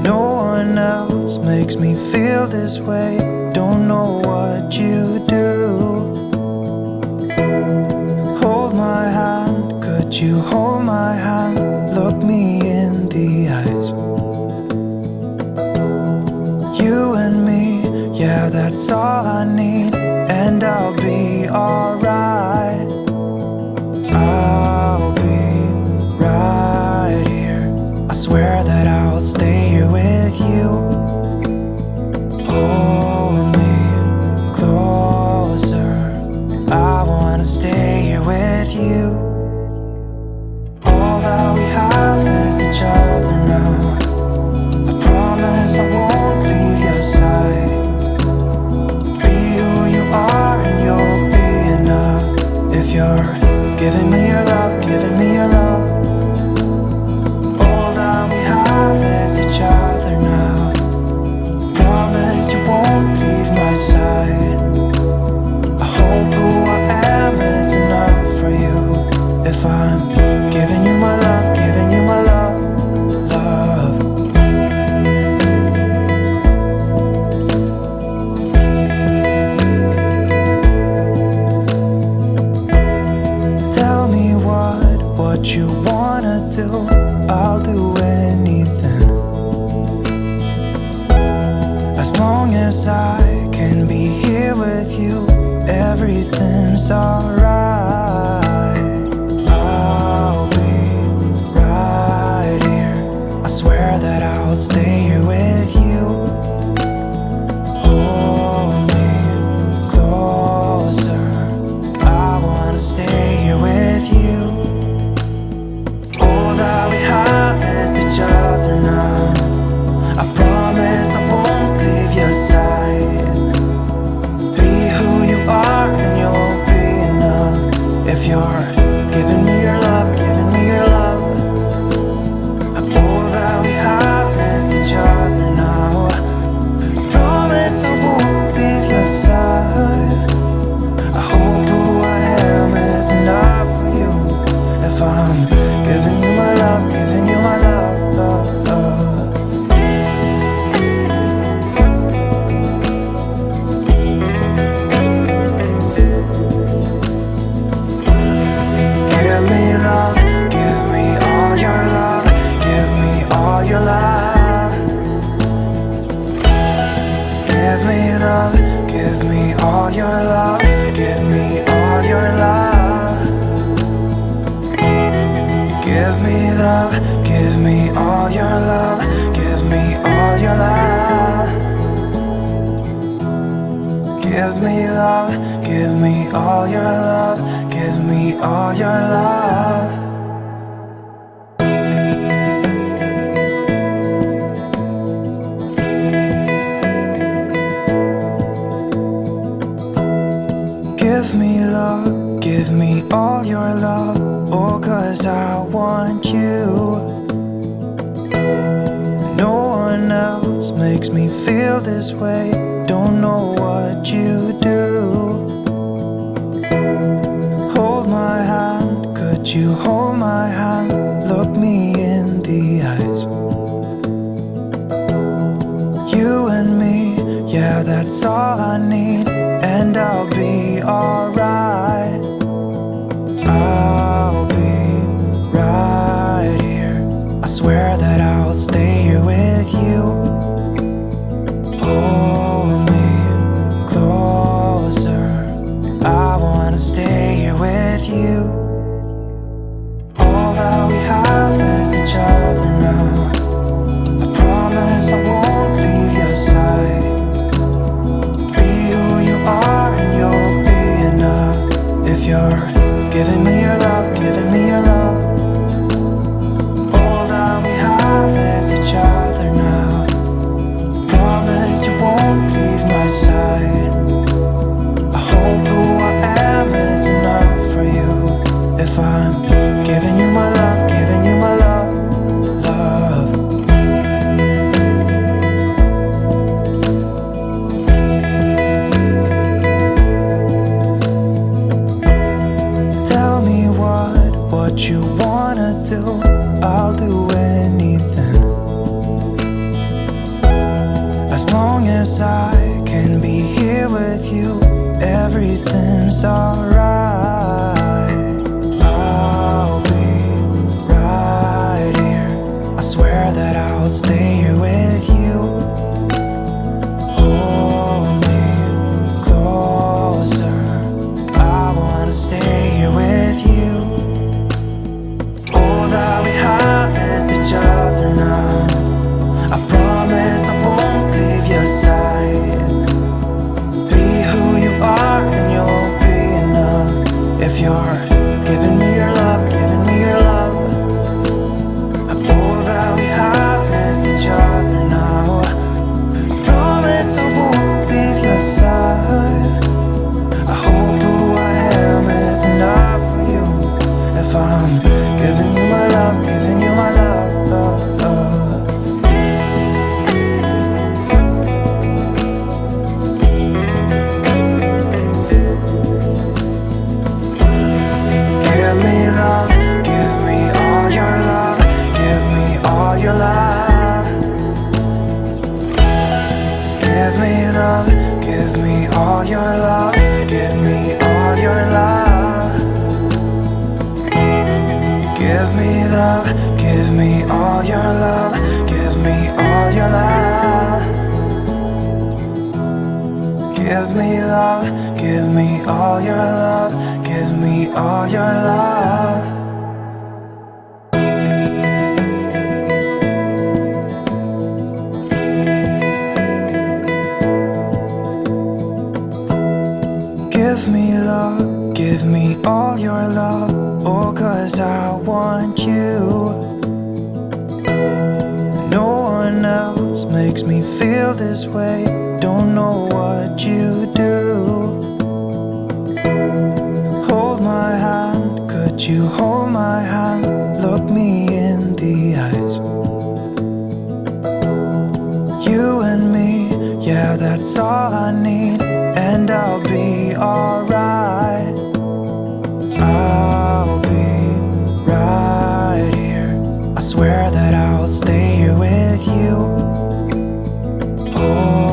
No one else makes me feel this way. Don't know what you do. Hold my hand, could you hold my hand? Look me in the eyes. You and me, yeah, that's all I need. And I'll be alright. I'll be right here. I swear that I'll stay here with you. Hold me closer. I wanna stay here with you. All that we have is each other now. I promise I won't leave your side. Be who you are and you'll be enough. If you're giving me your love, giving me your love. All that we have is each other now. Promise you won't leave my side. I hope who I am is enough for you. If I'm giving you my love, giving you my love, love. Tell me what you wanna do. I'll do anything. As long as I can be here with you, everything's alright. I'll be right here. I swear that I'll stay here with you. Hold me closer. I wanna stay here with you. All that we have is each other now. I promise I won't leave your side. Be who you are and you'll be enough. If you're giving me your love, giving me your love. All that we have is each other now. I promise I won't leave your side. I hope who I am is enough for you. If I'm giving you my love, giving you my love, love, love. Give me love, give me all your love, give me all your love. Give me love, give me all your love, give me all your love. Give me love, give me all your love, give me all your love. Give me love, give me all your love, give me all your love. Give me love, give me all your love. Oh, 'cause I want you. No one else makes me feel this way. Don't know what you do. Hold my hand, could you hold my hand? Look me in the eyes. You and me, yeah, that's all I need. And I'll be alright. I'll be right here. I swear that I'll stay here with you. Hold me closer. I wanna stay here with you. All that we have is each other now. I promise I won't leave your side. Be who you are and you'll be enough. If you're giving me your love, giving me your love. All that we have is each other now. I'll do anything. As long as I can be here with you, everything's alright. I'll be right here. I swear that I'll stay here with you. Hold me closer. I wanna stay here with you. All that we have is each other now. I promise I won't leave your side. Be who you are and you'll be enough. If you're giving me your love, giving me your love. All that we have is each other now. I promise I won't leave your side. I hope who I am is enough for you. If I'm giving you my love, giving you my love, love, love. Give me love, give me all your love, give me all your love. Give me love, give me all your love, give me all your love. Give me love, give me all your love, give me all your love. Give me love, give me all your love, give me all your love. Give me love, give me all your love. Oh, 'cause I want you. No one else makes me feel this way. Don't know what you do. Hold my hand, could you hold my hand? Look me in the eyes. You and me, yeah, that's all I need. And I'll be alright. I'll be right here. I swear that I'll stay here with you. Oh,